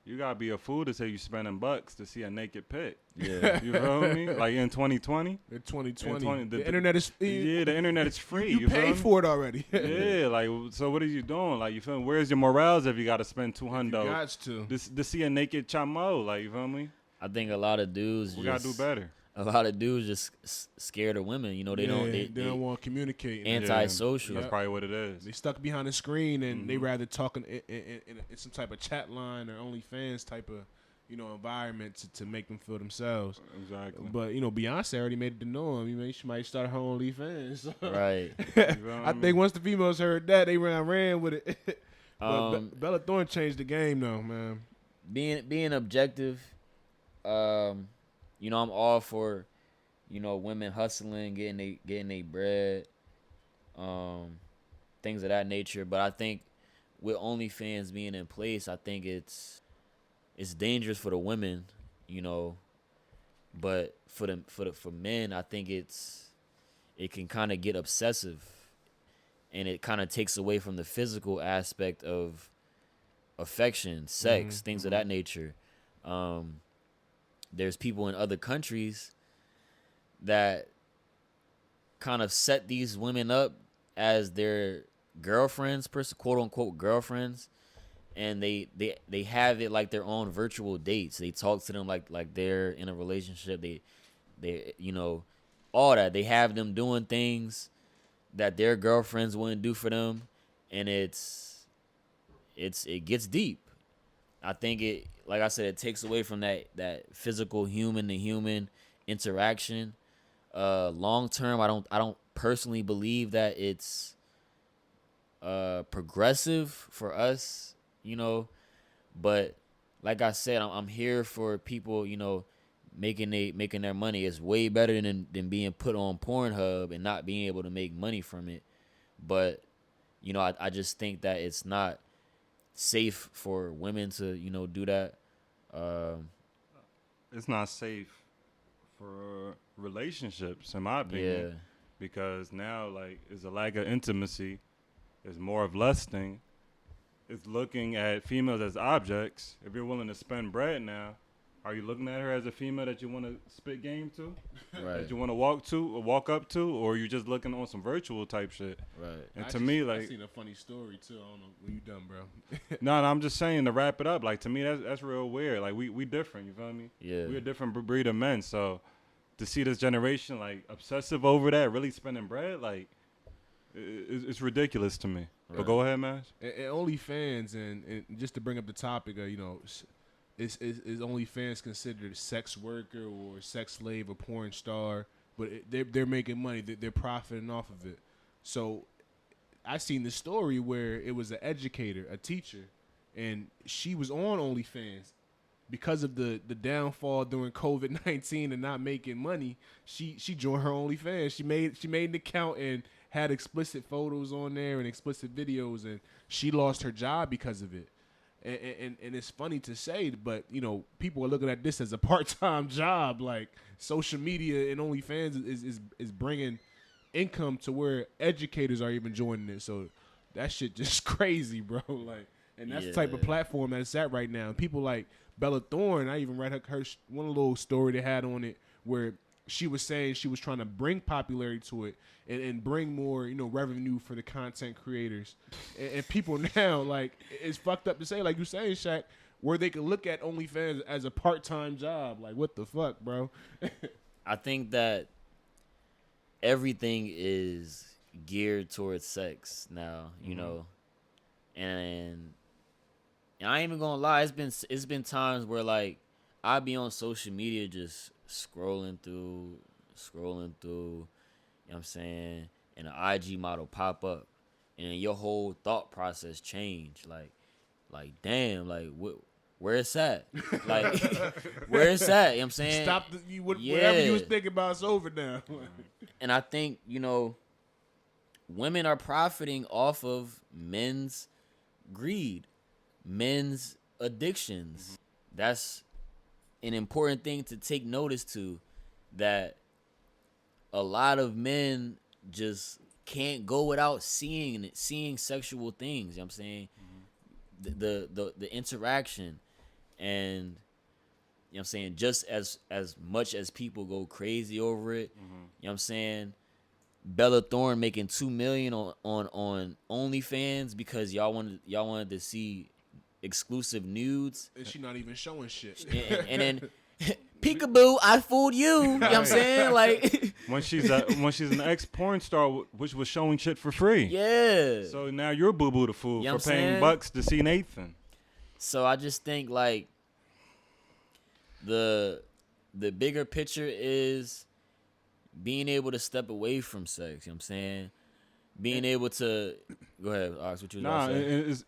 You gotta be a fool to say you spending bucks to see a naked pic. Yeah. You feel me? Like in 2020? In 2020. In The internet is... Yeah, the internet is free. You feel paid me? for it already. Yeah, like, so what are you doing? Like, you feel me? Where's your morals if you gotta spend $200 Got to. to see a naked chamo? Like, you feel me? I think a lot of dudes We gotta do better. A lot of dudes just scared of women. You know, they don't want to communicate. Antisocial. That's probably what it is. They stuck behind the screen and they rather talk in some type of chat line or OnlyFans type of environment to make them feel themselves. Exactly. But Beyonce already made it the norm. She might start her OnlyFans. Right. I think once the females heard that, they ran with it. But Bella Thorne changed the game though, man. Being objective, I'm all for, women hustling, getting they bread, things of that nature. But I think with OnlyFans being in place, I think it's dangerous for the women, But for men, I think it can kind of get obsessive, and it kind of takes away from the physical aspect of affection, sex, things of that nature. There's people in other countries that kind of set these women up as their girlfriends, quote unquote girlfriends, and they have it like their own virtual dates. They talk to them like they're in a relationship. They all that. They have them doing things that their girlfriends wouldn't do for them, and it gets deep. I think like I said, it takes away from that physical human to human interaction. Long term, I don't personally believe that it's progressive for us, But like I said, I'm here for people, making their money. It's way better than being put on Pornhub and not being able to make money from it. But I just think that it's not safe for women to do that. It's not safe for relationships, in my opinion. Yeah. Because now, it's a lack of intimacy. It's more of lusting. It's looking at females as objects. If you're willing to spend bread now, are you looking at her as a female that you want to spit game to? Right. That you want to walk up to? Or are you just looking on some virtual type shit? Right. And to me, I seen a funny story, too. I don't know when you done, bro. No, I'm just saying, to wrap it up, to me, that's real weird. We different, you feel me? Yeah. We're a different breed of men, so to see this generation, obsessive over that, really spending bread, it's ridiculous to me. Right. But go ahead, man. And OnlyFans, and just to bring up the topic of, is OnlyFans considered a sex worker or a sex slave or porn star? But they're making money. They're profiting off of it. So I seen this story where it was an educator, a teacher, and she was on OnlyFans. Because of the downfall during COVID-19 and not making money, she joined her OnlyFans. She made an account and had explicit photos on there and explicit videos, and she lost her job because of it. And it's funny to say, but people are looking at this as a part-time job. Like, social media and OnlyFans is bringing income to where educators are even joining it. So that shit just crazy, bro. And that's the type of platform that it's at right now. And people like Bella Thorne, I even read her one little story they had on it where she was saying she was trying to bring popularity to it and bring more, revenue for the content creators. And people now, it's fucked up to say, like you saying, Shaq, where they can look at OnlyFans as a part-time job. Like, what the fuck, bro? I think that everything is geared towards sex now, and I ain't even gonna lie, it's been times where I be on social media just scrolling through, you know what I'm saying, and an IG model pop up, and your whole thought process change. Like damn, where it's at? Where it's at? You know what I'm saying? Stop whatever you was thinking about, it's over now. And I think, women are profiting off of men's greed, men's addictions. Mm-hmm. That's an important thing to take notice to, that a lot of men just can't go without seeing sexual things. You know what I'm saying? Mm-hmm. The interaction, and you know what I'm saying, just as much as people go crazy over it, you know what I'm saying, Bella Thorne making $2 million on OnlyFans because y'all wanted to see exclusive nudes, and she not even showing shit. And then peekaboo, I fooled you. You know what I'm saying? Like when she's an ex porn star, which was showing shit for free. Yeah. So now you're boo boo the fool You know for paying bucks to see Nathan. So I just think like the bigger picture is being able to step away from sex. You know what I'm saying? Being able to go ahead, Ox, what you was about to say?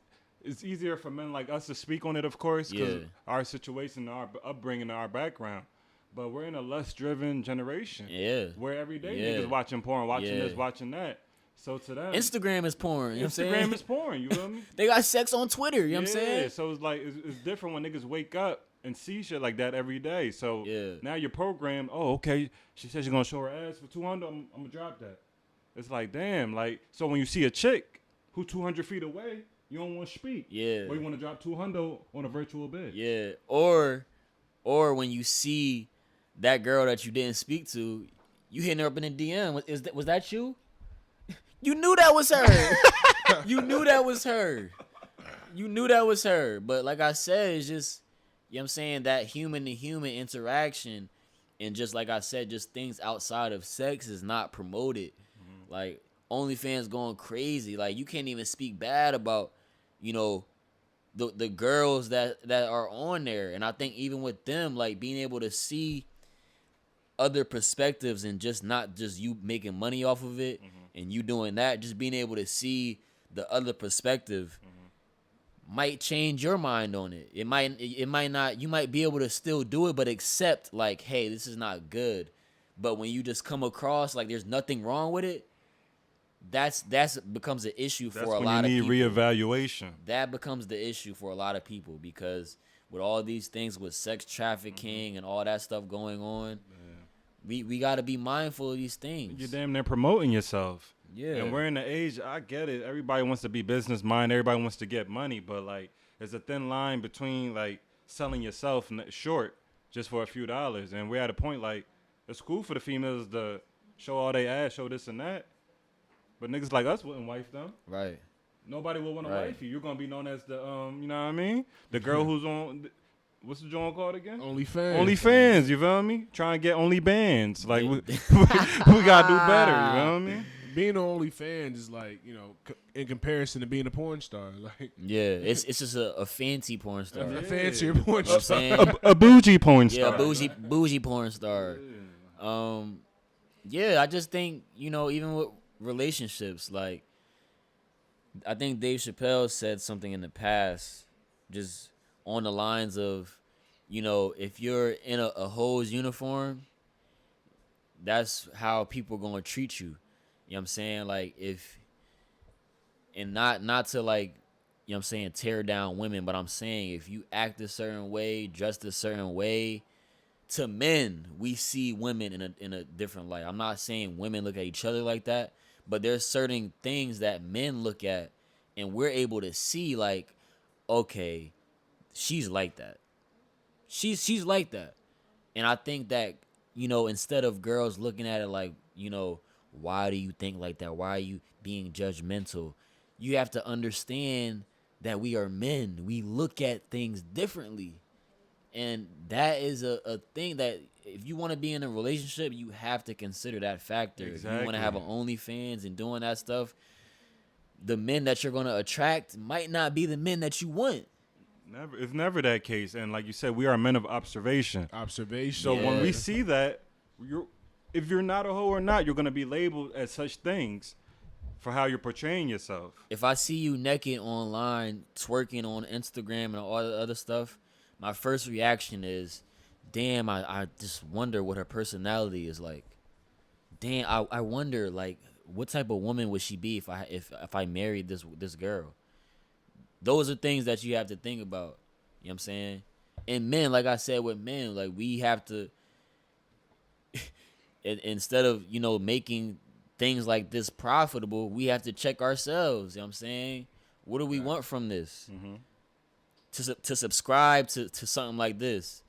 It's easier for men like us to speak on it, of course, because Yeah. our situation, our upbringing, our background. But we're in a less-driven generation. Yeah. Where every day Yeah. niggas watching porn, watching Yeah. this, watching that. So to them, Instagram is porn. You know what I'm saying? Instagram is porn. You feel me? They got sex on Twitter. You know what I'm saying? So it's like it's different when niggas wake up and see shit like that every day. So now you're programmed. Oh, okay. She said she's gonna show her ass for 200. I'm gonna drop that. It's like damn. Like so when you see a chick who 200 feet away, you don't want to speak. Yeah. Or you want to drop 200 on a virtual bed. Yeah. Or when you see that girl that you didn't speak to, you hitting her up in a DM. Was that you? You knew that was her. You knew that was her. You knew that was her. But like I said, it's just, you know what I'm saying, that human to human interaction and just like I said, just things outside of sex is not promoted. Mm-hmm. Like OnlyFans going crazy. Like you can't even speak bad about, you know, the girls that are on there. And I think even with them, like being able to see other perspectives and just not just you making money off of it and you doing that, just being able to see the other perspective might change your mind on it. It might not, you might be able to still do it, but accept like, hey, this is not good. But when you just come across like there's nothing wrong with it, that's becomes an issue for a lot of people. You need reevaluation. That becomes the issue for a lot of people because with all these things with sex trafficking and all that stuff going on, we got to be mindful of these things. You're damn near promoting yourself. Yeah. And we're in the age, I get it. Everybody wants to be business minded. Everybody wants to get money. But, like, there's a thin line between, like, selling yourself short just for a few dollars. And we're at a point, like, it's cool for the females to show all they ass, show this and that. But niggas like us wouldn't wife them. Right. Nobody would want to wife you. You're going to be known as the, you know what I mean? The girl who's on... What's the joint called again? OnlyFans. You feel me? Trying to get only bands. Like, we got to do better, you know what I mean? Being on OnlyFans is like, you know, in comparison to being a porn star. Like, yeah, it's just a fancy porn star. A fancier porn star. A bougie porn star. Yeah, bougie porn star. Yeah, I just think, you know, even with relationships, like, I think Dave Chappelle said something in the past, just on the lines of, you know, if you're in a hoe's uniform, that's how people are going to treat you. You know what I'm saying? Like, and not to, like, you know what I'm saying, tear down women, but I'm saying if you act a certain way, dressed a certain way, to men, we see women in a different light. I'm not saying women look at each other like that, but there's certain things that men look at, and we're able to see, like, okay, she's like that. She's like that. And I think that, you know, instead of girls looking at it like, you know, why do you think like that? Why are you being judgmental? You have to understand that we are men. We look at things differently. And that is a thing that if you want to be in a relationship, you have to consider that factor. Exactly. If you want to have an OnlyFans and doing that stuff, the men that you're going to attract might not be the men that you want. It's never that case. And like you said, we are men of observation. So when we see that, if you're not a hoe or not, you're going to be labeled as such things for how you're portraying yourself. If I see you naked online, twerking on Instagram and all the other stuff, my first reaction is, damn, I just wonder what her personality is like. Damn, I wonder, like, what type of woman would she be if I married this girl? Those are things that you have to think about. You know what I'm saying? And men, like I said with men, like we have to, instead of, you know, making things like this profitable, we have to check ourselves. You know what I'm saying? What do we want from this? Mm-hmm. To subscribe to something like this.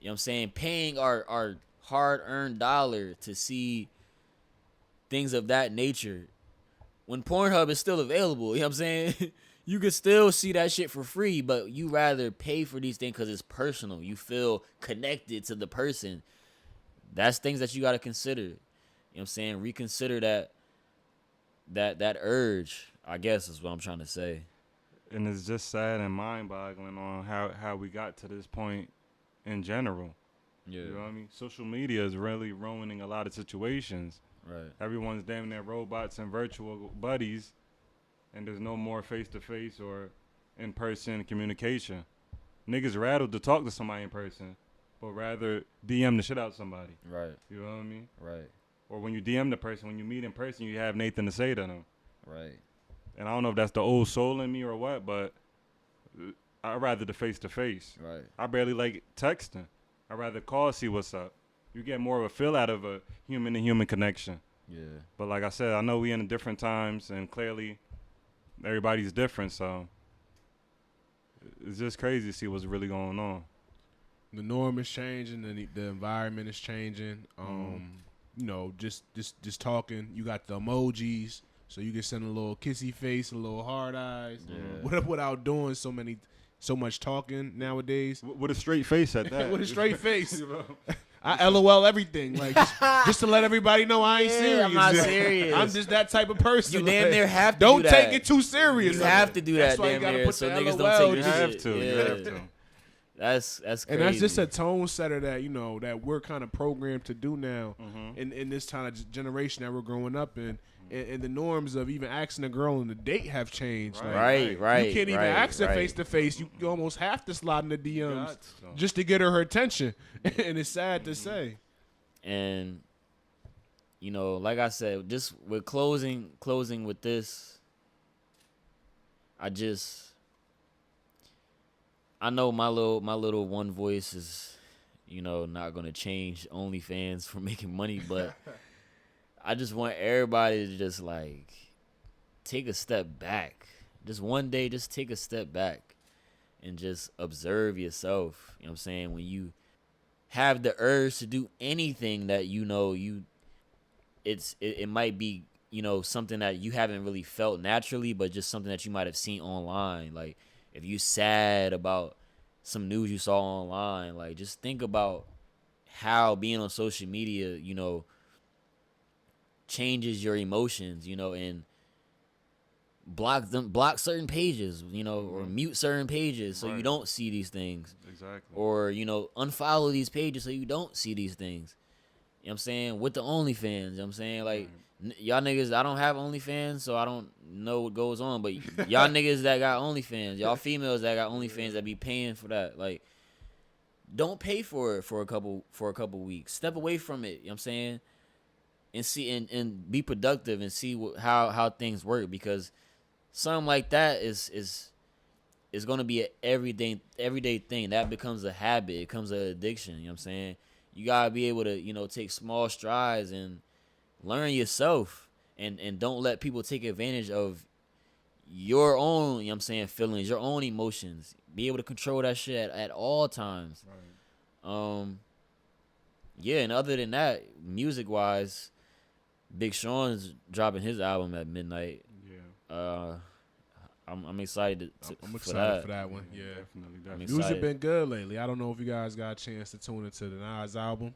You know what I'm saying? Paying our hard-earned dollar to see things of that nature. when Pornhub is still available, you know what I'm saying? You can still see that shit for free, but you rather pay for these things because it's personal. You feel connected to the person. That's things that you got to consider. You know what I'm saying? Reconsider that urge, I guess is what I'm trying to say. And it's just sad and mind-boggling on how we got to this point in general. Yeah. You know what I mean? Social media is really ruining a lot of situations. Right. Everyone's damn near robots and virtual buddies, and there's no more face-to-face or in-person communication. Niggas rattled to talk to somebody in person, but rather DM the shit out somebody. Right. You know what I mean? Right. Or when you DM the person, when you meet in person, you have Nathan to say to them. Right. And I don't know if that's the old soul in me or what, but I'd rather the face-to-face. Right. I barely like texting. I'd rather call, see what's up. You get more of a feel out of a human-to-human connection. Yeah. But like I said, I know we in different times, and clearly everybody's different, so it's just crazy to see what's really going on. The norm is changing, the environment is changing. You know, just talking. You got the emojis, so you can send a little kissy face, a little hard eyes, without doing so much talking nowadays. With a straight face at that. With a straight face. I LOL everything, like just to let everybody know I ain't serious. I'm not serious. I'm just that type of person. You damn near have to don't do that. take it too serious. You have to do that That's why damn you gotta near, put so the niggas LOL. don't take You your have shit. to. Yeah. You have to. That's crazy. And that's just a tone setter that, you know, that we're kind of programmed to do now in this kind of generation that we're growing up in. And the norms of even asking a girl on a date have changed. Right. You can't even ask her face to face. You almost have to slide in the DMs just to get her attention. And it's sad to say. And, you know, like I said, just with closing with this, I know my little one voice is, you know, not gonna change OnlyFans for making money, but I just want everybody to just like take a step back. Just one day, just take a step back and just observe yourself. You know what I'm saying? When you have the urge to do anything that you know it might be, you know, something that you haven't really felt naturally, but just something that you might have seen online. Like if you sad about some news you saw online, like just think about how being on social media, you know, changes your emotions, you know, and block certain pages, you know, or mute certain pages so you don't see these things. Exactly. Or, you know, unfollow these pages so you don't see these things. You know what I'm saying? With the OnlyFans, you know what I'm saying? Like, y'all niggas, I don't have OnlyFans, so I don't know what goes on, but y'all niggas that got OnlyFans, y'all females that got OnlyFans that be paying for that, like, don't pay for it for a couple weeks. Step away from it, you know what I'm saying? And see and be productive and see how things work, because something like that is going to be an everyday thing that becomes a habit. It becomes an addiction. You know what I'm saying? You gotta be able to, you know, take small strides and learn yourself, and don't let people take advantage of your own, you know what I'm saying, feelings, your own emotions. Be able to control that shit at all times. Right. Yeah, and other than that, music wise, Big Sean's dropping his album at midnight. Yeah. I'm excited for that one. Yeah, definitely. Music been good lately. I don't know if you guys got a chance to tune into the Nas album.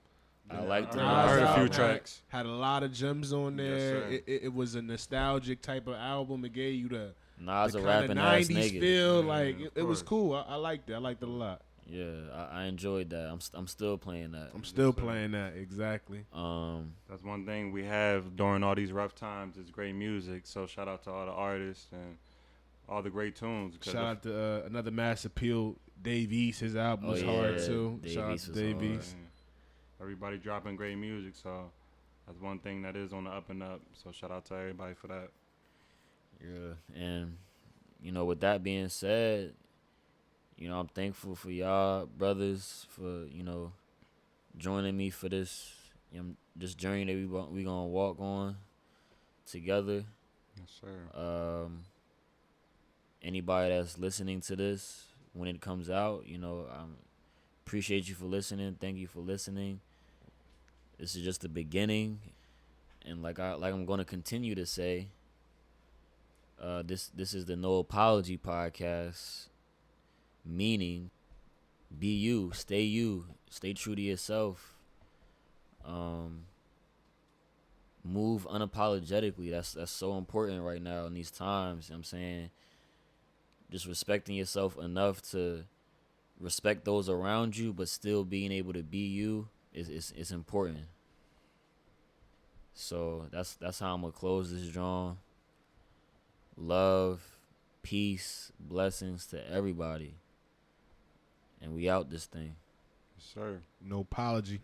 I liked it. I heard a few tracks. Had a lot of gems on there. Yes, it was a nostalgic type of album. It gave you the Nas the a rapping ass 90s nigga. feel. Like it was cool. I liked it. I liked it a lot. Yeah, I enjoyed that. I'm still playing that. I'm still playing that, exactly. That's one thing we have during all these rough times is great music. So shout out to all the artists and all the great tunes. Shout out to another mass appeal, Dave East. His album was hard too. Shout out to Dave East. Everybody dropping great music, so that's one thing that is on the up and up. So shout out to everybody for that. Yeah, and you know, with that being said, you know, I'm thankful for y'all brothers for, you know, joining me for this, you know, this journey that we gonna walk on together. Yes, sir. Anybody that's listening to this when it comes out, you know, I appreciate you for listening. Thank you for listening. This is just the beginning, and like I'm gonna continue to say, This is the No Apology Podcast, meaning be you, stay true to yourself. Move unapologetically. That's so important right now in these times. You know what I'm saying, just respecting yourself enough to respect those around you, but still being able to be you is important. So that's how I'm gonna close this drawing. Love, peace, blessings to everybody, and we out this thing. Yes, sir. No apology.